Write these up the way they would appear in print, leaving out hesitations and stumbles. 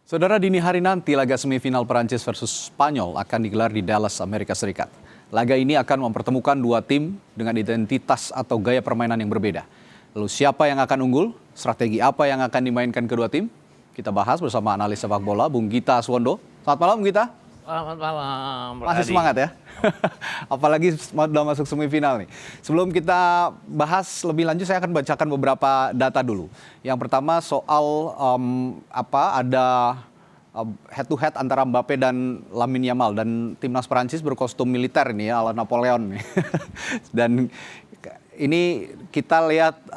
Saudara, dini hari nanti laga semifinal Perancis versus Spanyol akan digelar di Dallas, Amerika Serikat. Laga ini akan mempertemukan dua tim dengan identitas atau gaya permainan yang berbeda. Lalu siapa yang akan unggul? Strategi apa yang akan dimainkan kedua tim? Kita bahas bersama analis sepak bola, Bung Gita Aswondo. Selamat malam, Bung Gita. Selamat malam, Masih semangat ya? Apalagi sudah masuk semifinal nih. Sebelum kita bahas lebih lanjut, saya akan bacakan beberapa data dulu. Yang pertama soal ada head to head antara Mbappe dan Lamine Yamal, dan timnas Perancis berkostum militer ini ya, ala Napoleon nih. Dan ini kita lihat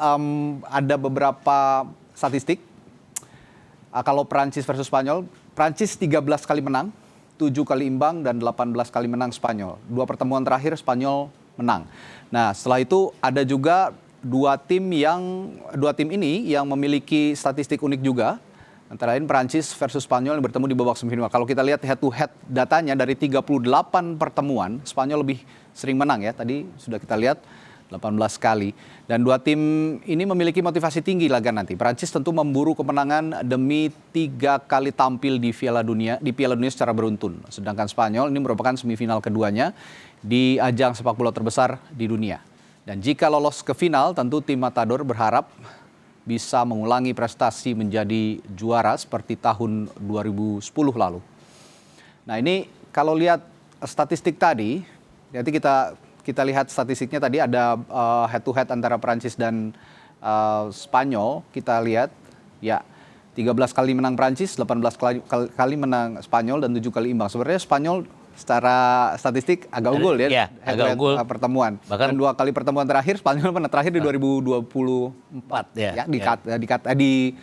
ada beberapa statistik. Kalau Perancis versus Spanyol, Perancis 13 kali menang, 7 kali imbang, dan 18 kali menang Spanyol. Dua pertemuan terakhir Spanyol menang. Nah, setelah itu ada juga dua tim ini yang memiliki statistik unik juga. Antara lain Perancis versus Spanyol yang bertemu di babak semifinal. Kalau kita lihat head to head datanya, dari 38 pertemuan, Spanyol lebih sering menang ya. Tadi sudah kita lihat 18 kali. Dan dua tim ini memiliki motivasi tinggi laga nanti. Perancis tentu memburu kemenangan demi 3 kali tampil di Piala Dunia secara beruntun. Sedangkan Spanyol ini merupakan semifinal keduanya di ajang sepak bola terbesar di dunia. Dan jika lolos ke final, tentu tim Matador berharap bisa mengulangi prestasi menjadi juara seperti tahun 2010 lalu. Nah, ini kalau lihat statistik tadi, nanti kita lihat statistiknya tadi ada head to head antara Perancis dan Spanyol. Kita lihat ya 13 kali menang Perancis, 18 kali menang Spanyol, dan 7 kali imbang. Sebenarnya Spanyol secara statistik agak unggul ya, agak unggul pertemuan. Bahkan 2 kali pertemuan terakhir Spanyol pernah terakhir di 2024 ya, di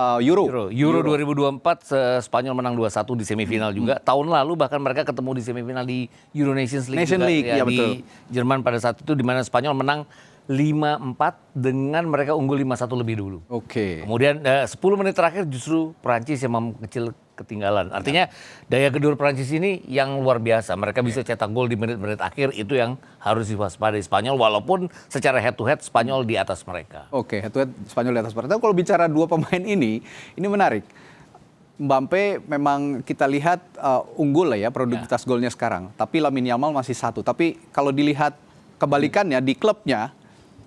Euro 2024 Spanyol menang 2-1 di semifinal juga. Tahun lalu bahkan mereka ketemu di semifinal di Euro Nations League ya, di betul. Jerman pada saat itu, di mana Spanyol menang 5-4 dengan mereka unggul 5-1 lebih dulu. Oke. Kemudian 10 menit terakhir justru Perancis yang mengecil ketinggalan. Artinya daya gedor Perancis ini yang luar biasa. Mereka bisa cetak gol di menit-menit akhir, itu yang harus diwaspadai Spanyol, walaupun secara head to head Spanyol di atas mereka. Oke, head to head Spanyol di atas mereka. Kalau bicara dua pemain ini menarik. Mbappe memang kita lihat unggul lah ya produktivitas golnya sekarang. Tapi Lamine Yamal masih 1. Tapi kalau dilihat kebalikannya di klubnya,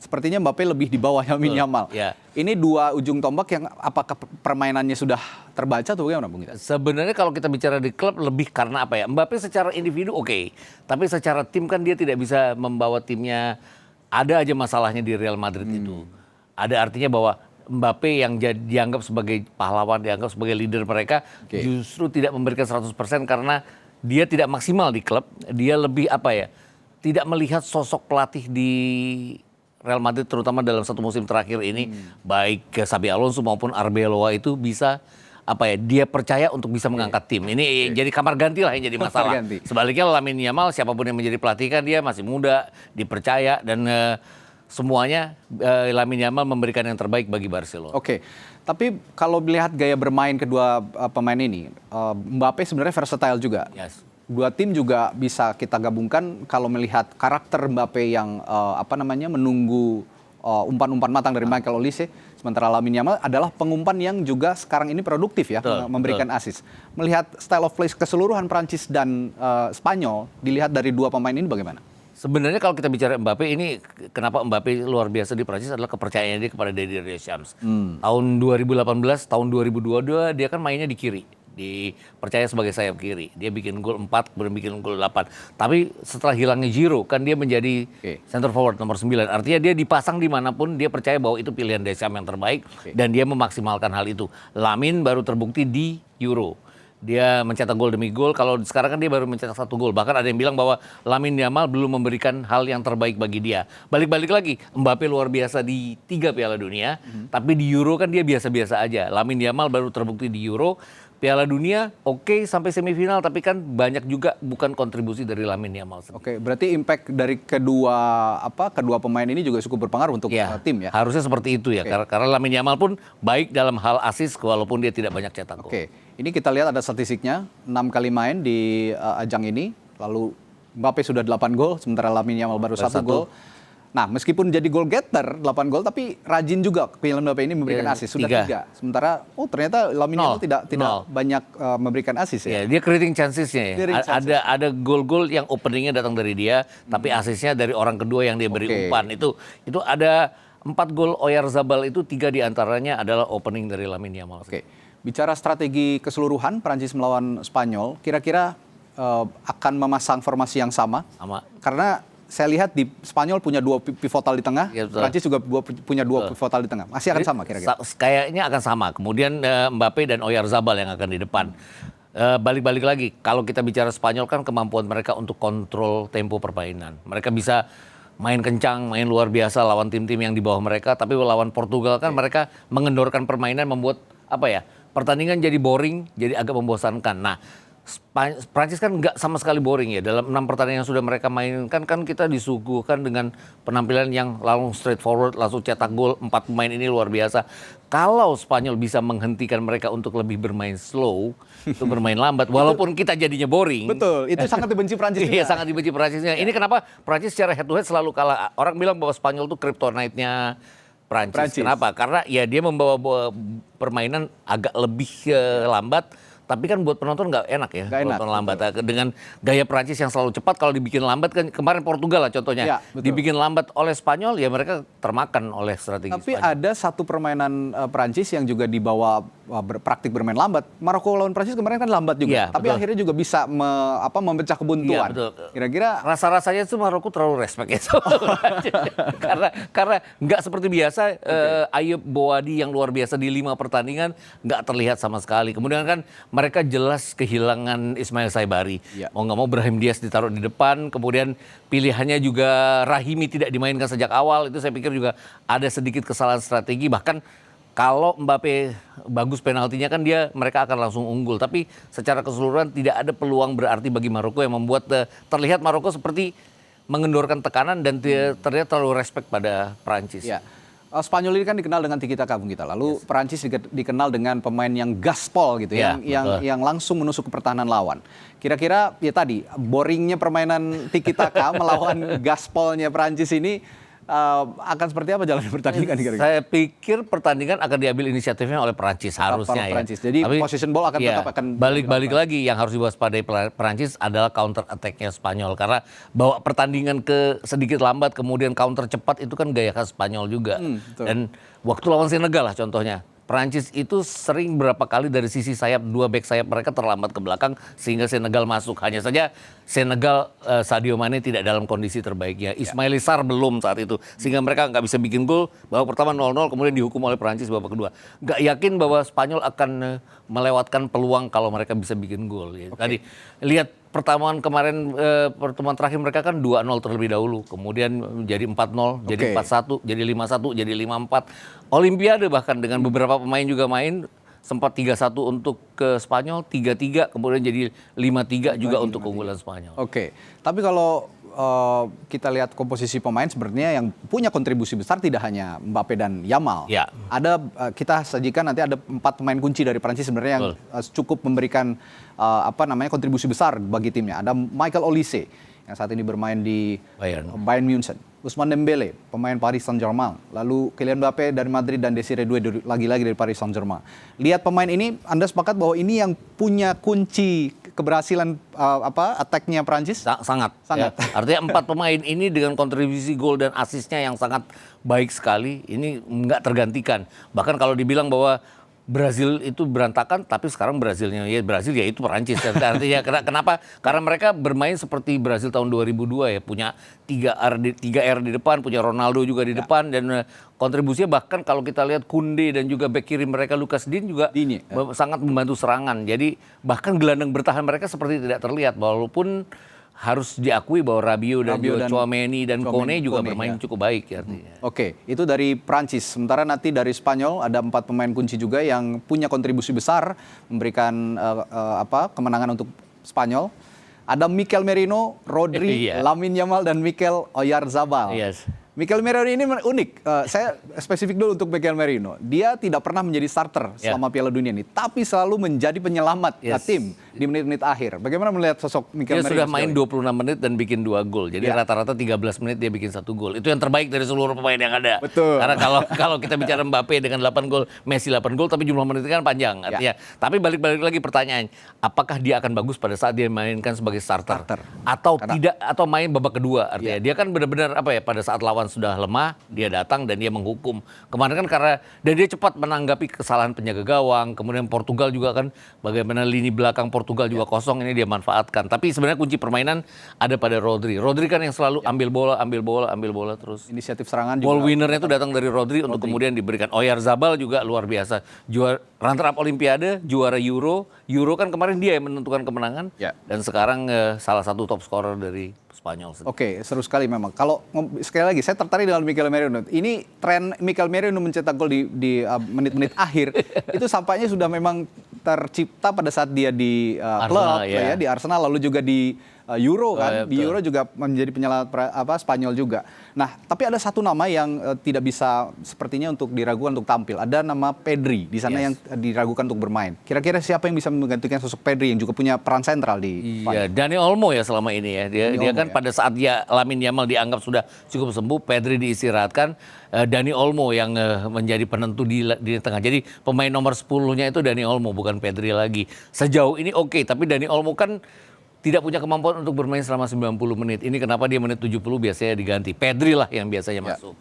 sepertinya Mbappe lebih di bawah Lamine Yamal. Ini dua ujung tombak yang apakah permainannya sudah terbaca atau bagaimana, Bung Gita? Sebenarnya kalau kita bicara di klub lebih karena apa ya? Mbappe secara individu oke. Tapi secara tim kan dia tidak bisa membawa timnya. Ada aja masalahnya di Real Madrid itu. Ada artinya bahwa Mbappe yang dianggap sebagai pahlawan, dianggap sebagai leader mereka, justru tidak memberikan 100% karena dia tidak maksimal di klub. Dia lebih tidak melihat sosok pelatih di Real Madrid, terutama dalam satu musim terakhir ini, baik Xabi Alonso maupun Arbeloa itu bisa dia percaya untuk bisa mengangkat tim. Ini jadi kamar ganti lah yang jadi masalah. Sebaliknya Lamine Yamal, siapapun yang menjadi pelatih kan dia masih muda, dipercaya, dan semuanya Lamine Yamal memberikan yang terbaik bagi Barcelona. Oke. Tapi kalau melihat gaya bermain kedua pemain ini, Mbappe sebenarnya versatile juga. Dua tim juga bisa kita gabungkan kalau melihat karakter Mbappe yang menunggu umpan-umpan matang dari Michael Olise, sementara Lamine Yamal adalah pengumpan yang juga sekarang ini produktif ya, memberikan assist. Melihat style of play keseluruhan Prancis dan Spanyol, dilihat dari dua pemain ini bagaimana? Sebenarnya kalau kita bicara Mbappe ini, kenapa Mbappe luar biasa di Prancis adalah kepercayaannya dia kepada Didier Deschamps. Tahun 2018, tahun 2022 dia kan mainnya di kiri. Dipercaya sebagai sayap kiri. Dia bikin gol 4, kemudian bikin gol 8. Tapi setelah hilangnya Giroud, kan dia menjadi center forward nomor 9. Artinya dia dipasang dimanapun, dia percaya bahwa itu pilihan Deschamps yang terbaik. Dan dia memaksimalkan hal itu. Lamine baru terbukti di Euro. Dia mencetak gol demi gol. Kalau sekarang kan dia baru mencetak 1 gol. Bahkan ada yang bilang bahwa Lamine Yamal belum memberikan hal yang terbaik bagi dia. Balik-balik lagi, Mbappe luar biasa di 3 Piala Dunia. Tapi di Euro kan dia biasa-biasa aja. Lamine Yamal baru terbukti di Euro. Piala Dunia oke sampai semifinal, tapi kan banyak juga bukan kontribusi dari Lamine Yamal sendiri. Oke, berarti impact dari kedua pemain ini juga cukup berpengaruh untuk tim ya. Harusnya seperti itu ya, karena Lamine Yamal pun baik dalam hal assist walaupun dia tidak banyak cetak gol. Oke, ini kita lihat ada statistiknya, 6 kali main di ajang ini, lalu Mbappe sudah 8 gol, sementara Lamine Yamal baru 1 gol. Nah, meskipun jadi goal getter 8 gol, tapi rajin juga Kylian Mbappe ini memberikan assist sudah 3. Sementara ternyata Lamine Yamal tidak banyak memberikan assist ya. Dia creating chancesnya ya. Creating chances. Ada gol-gol yang openingnya datang dari dia, tapi assistnya dari orang kedua yang dia beri umpan. Itu ada 4 gol Oyarzabal itu 3 diantaranya adalah opening dari Lamine Yamal. Oke, bicara strategi keseluruhan Prancis melawan Spanyol, kira-kira akan memasang formasi yang sama? Karena saya lihat di Spanyol punya 2 pivotal di tengah, ya, Prancis juga punya 2 pivotal di tengah. Masih akan sama kira-kira? Kayaknya akan sama. Kemudian Mbappe dan Oyarzabal yang akan di depan. Balik-balik lagi, kalau kita bicara Spanyol kan kemampuan mereka untuk kontrol tempo permainan. Mereka bisa main kencang, main luar biasa lawan tim-tim yang di bawah mereka. Tapi lawan Portugal kan mereka mengendorkan permainan, membuat pertandingan jadi boring, jadi agak membosankan. Nah, Prancis kan nggak sama sekali boring ya. Dalam 6 pertandingan yang sudah mereka mainkan kan kita disuguhkan dengan penampilan yang langsung straightforward, langsung cetak gol. 4 pemain ini luar biasa. Kalau Spanyol bisa menghentikan mereka untuk lebih bermain slow, untuk bermain lambat, walaupun kita jadinya boring. Betul, itu sangat dibenci Prancis. Iya, sangat dibenci Prancisnya. Ini kenapa Prancis secara head to head selalu kalah. Orang bilang bahwa Spanyol itu kryptonite-nya Prancis. Kenapa? Karena ya dia membawa permainan agak lebih lambat. Tapi kan buat penonton nggak enak ya, penonton lambat. Dengan gaya Prancis yang selalu cepat, kalau dibikin lambat kan kemarin Portugal lah contohnya, ya, dibikin lambat oleh Spanyol ya mereka termakan oleh strategi Tapi Spanyol. Ada satu permainan Prancis yang juga dibawa praktik bermain lambat. Maroko lawan Prancis kemarin kan lambat juga, ya, tapi akhirnya juga bisa memecah kebuntuan. Ya, kira-kira rasa-rasanya itu Maroko terlalu respect ya. karena nggak seperti biasa. Ayub Boadi yang luar biasa di 5 pertandingan nggak terlihat sama sekali. Kemudian kan mereka jelas kehilangan Ismail Saibari. Mau nggak mau Brahim Diaz ditaruh di depan, kemudian pilihannya juga Rahimi tidak dimainkan sejak awal. Itu saya pikir juga ada sedikit kesalahan strategi. Bahkan kalau Mbappe bagus penaltinya kan mereka akan langsung unggul. Tapi secara keseluruhan tidak ada peluang berarti bagi Maroko yang membuat terlihat Maroko seperti mengendorkan tekanan dan terlihat terlalu respect pada Prancis. Ya. Spanyol ini kan dikenal dengan tiki-taka Bung Gita. Lalu Perancis dikenal dengan pemain yang gaspol gitu, yang langsung menusuk ke pertahanan lawan. Kira-kira ya tadi boringnya permainan tiki-taka melawan gaspolnya Perancis ini akan seperti apa jalan pertandingan kira-kira? Saya pikir pertandingan akan diambil inisiatifnya oleh Perancis harusnya ya. Jadi possession ball tetap akan balik lagi. Yang harus diwaspadai Perancis adalah counter attack-nya Spanyol, karena bawa pertandingan ke sedikit lambat kemudian counter cepat itu kan gaya khas Spanyol juga. Dan waktu lawan Senegal lah contohnya. Prancis itu sering berapa kali dari sisi sayap, 2 back sayap mereka terlambat ke belakang sehingga Senegal masuk. Hanya saja Senegal Sadio Mane tidak dalam kondisi terbaiknya. Ismail Sarr belum saat itu sehingga mereka nggak bisa bikin gol. Babak pertama 0-0 kemudian dihukum oleh Prancis babak kedua. Nggak yakin bahwa Spanyol akan melewatkan peluang kalau mereka bisa bikin gol. Tadi lihat pertemuan kemarin, pertemuan terakhir mereka kan 2-0 terlebih dahulu. Kemudian jadi 4-0, jadi 4-1, jadi 5-1, jadi 5-4. Olimpiade bahkan dengan beberapa pemain juga main, sempat 3-1 untuk ke Spanyol, 3-3, kemudian jadi 5-3 juga untuk keunggulan Spanyol. Oke, tapi kalau kita lihat komposisi pemain sebenarnya yang punya kontribusi besar tidak hanya Mbappe dan Yamal. Ya. Ada kita sajikan nanti ada 4 pemain kunci dari Prancis sebenarnya yang cukup memberikan kontribusi besar bagi timnya. Ada Michael Olise yang saat ini bermain di Bayern Munchen. Ousmane Dembele, pemain Paris Saint-Germain. Lalu Kylian Mbappe dari Madrid dan Desiree Doué lagi-lagi dari Paris Saint-Germain. Lihat pemain ini, Anda sepakat bahwa ini yang punya kunci keberhasilan attack-nya Prancis? Sangat. Ya. Artinya 4 pemain ini dengan kontribusi gol dan asisnya yang sangat baik sekali, ini nggak tergantikan. Bahkan kalau dibilang bahwa Brazil itu berantakan, tapi sekarang Brazilnya ya itu Perancis. Artinya kenapa? Karena mereka bermain seperti Brazil tahun 2002 ya, punya 3R di depan, punya Ronaldo juga di depan, dan kontribusinya bahkan kalau kita lihat Koundé dan juga bek kiri mereka Lucas Digne juga sangat membantu serangan. Jadi bahkan gelandang bertahan mereka seperti tidak terlihat, walaupun harus diakui bahwa Rabiot dan Tchouaméni dan Kone juga bermain cukup baik ya artinya. Oke, itu dari Prancis. Sementara nanti dari Spanyol ada 4 pemain kunci juga yang punya kontribusi besar memberikan kemenangan untuk Spanyol. Ada Mikel Merino, Rodri, Lamine Yamal dan Mikel Oyarzabal. Mikel Merino ini unik. Saya spesifik dulu untuk Mikel Merino. Dia tidak pernah menjadi starter selama Piala Dunia ini, tapi selalu menjadi penyelamat tim di menit-menit akhir. Bagaimana melihat sosok Mikel Merino? Dia sudah main 26 menit dan bikin 2 gol. Jadi rata-rata 13 menit dia bikin 1 gol. Itu yang terbaik dari seluruh pemain yang ada. Betul. Karena kalau kita bicara Mbappe dengan 8 gol, Messi 8 gol, tapi jumlah menit kan panjang. Artinya, tapi balik lagi pertanyaan, apakah dia akan bagus pada saat dia mainkan sebagai starter? Atau tidak, atau main babak kedua? Artinya dia kan benar-benar pada saat lawan sudah lemah, dia datang dan dia menghukum. Kemarin kan dan dia cepat menanggapi kesalahan penjaga gawang. Kemudian Portugal juga kan bagaimana lini belakang Portugal juga kosong, ini dia manfaatkan. Tapi sebenarnya kunci permainan ada pada Rodri. Rodri kan yang selalu ambil bola terus. Inisiatif serangan juga. Ball winnernya itu datang dari Rodri untuk kemudian diberikan. Oyarzabal juga luar biasa. Juara runner up Olimpiade, juara Euro kan kemarin dia yang menentukan kemenangan. Dan sekarang salah satu top scorer dari Spanyol. Oke, seru sekali memang. Kalau sekali lagi saya tertarik dengan Mikel Merino. Ini tren Mikel Merino mencetak gol di menit-menit akhir itu sampainya sudah memang tercipta pada saat dia di klub di Arsenal, lalu juga di Euro kan. Di Euro juga menjadi penyelamat Spanyol juga. Nah, tapi ada satu nama yang tidak bisa sepertinya untuk diragukan untuk tampil. Ada nama Pedri di sana yang diragukan untuk bermain. Kira-kira siapa yang bisa menggantikan sosok Pedri yang juga punya peran sentral di Dani Olmo ya selama ini ya. Dia kan pada saat Lamine Yamal dianggap sudah cukup sembuh, Pedri diistirahatkan, Dani Olmo yang menjadi penentu di tengah. Jadi pemain nomor 10-nya itu Dani Olmo, bukan Pedri lagi. Sejauh ini oke, tapi Dani Olmo kan tidak punya kemampuan untuk bermain selama 90 menit. Ini kenapa dia menit 70 biasanya diganti. Pedri lah yang biasanya masuk.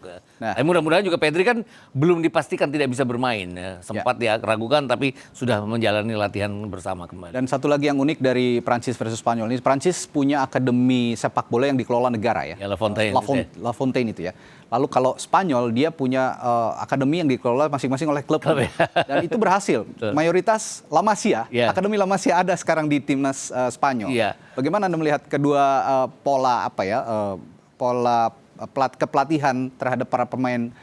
Mudah-mudahan juga Pedri kan belum dipastikan tidak bisa bermain. Sempat dia ragukan tapi sudah menjalani latihan bersama kembali. Dan satu lagi yang unik dari Prancis versus Spanyol ini, Prancis punya akademi sepak bola yang dikelola negara ya. La Fontaine. La Fontaine itu ya. Lalu kalau Spanyol dia punya akademi yang dikelola masing-masing oleh klub. Dan itu berhasil. Mayoritas La Masia, akademi La Masia ada sekarang di timnas Spanyol. Bagaimana Anda melihat kedua pola kepelatihan terhadap para pemain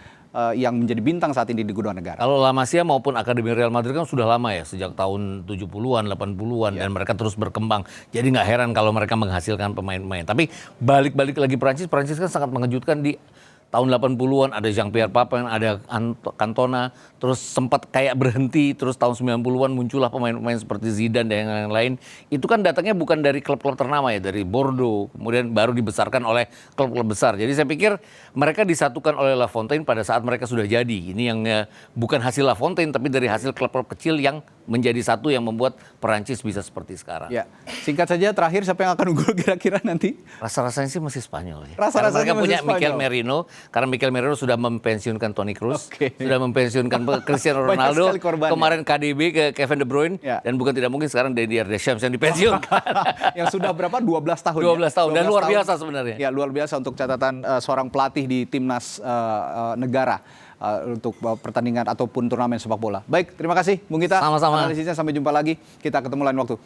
yang menjadi bintang saat ini di kedua negara? Kalau La Masia maupun Akademi Real Madrid kan sudah lama ya, sejak tahun 70-an, 80-an dan mereka terus berkembang. Jadi nggak heran kalau mereka menghasilkan pemain-pemain. Tapi balik lagi Prancis kan sangat mengejutkan di tahun 80-an ada Jean-Pierre Papin, ada Cantona, terus sempat kayak berhenti, terus tahun 90-an muncullah pemain-pemain seperti Zidane dan yang lain-lain. Itu kan datangnya bukan dari klub-klub ternama ya, dari Bordeaux, kemudian baru dibesarkan oleh klub-klub besar. Jadi saya pikir mereka disatukan oleh La Fontaine pada saat mereka sudah jadi. Ini yang bukan hasil La Fontaine, tapi dari hasil klub-klub kecil yang menjadi satu yang membuat Perancis bisa seperti sekarang. Ya, singkat saja terakhir siapa yang akan unggul kira-kira nanti? Rasa-rasanya sih masih Spanyol ya. Rasa-rasanya mereka punya Spanyol. Mikel Merino, karena Mikel Merino sudah mempensiunkan Toni Kroos, sudah mempensiunkan Cristiano Ronaldo, kemarin KDB ke Kevin De Bruyne, dan bukan tidak mungkin sekarang Didier Deschamps yang dipensiunkan. Yang sudah berapa? 12 tahun. 12 tahun dan luar biasa sebenarnya. Ya, luar biasa untuk catatan seorang pelatih di timnas negara. Untuk pertandingan ataupun turnamen sepak bola. Baik, terima kasih Bung Gita. Sama-sama. Analisisnya sampai jumpa lagi. Kita ketemu lain waktu.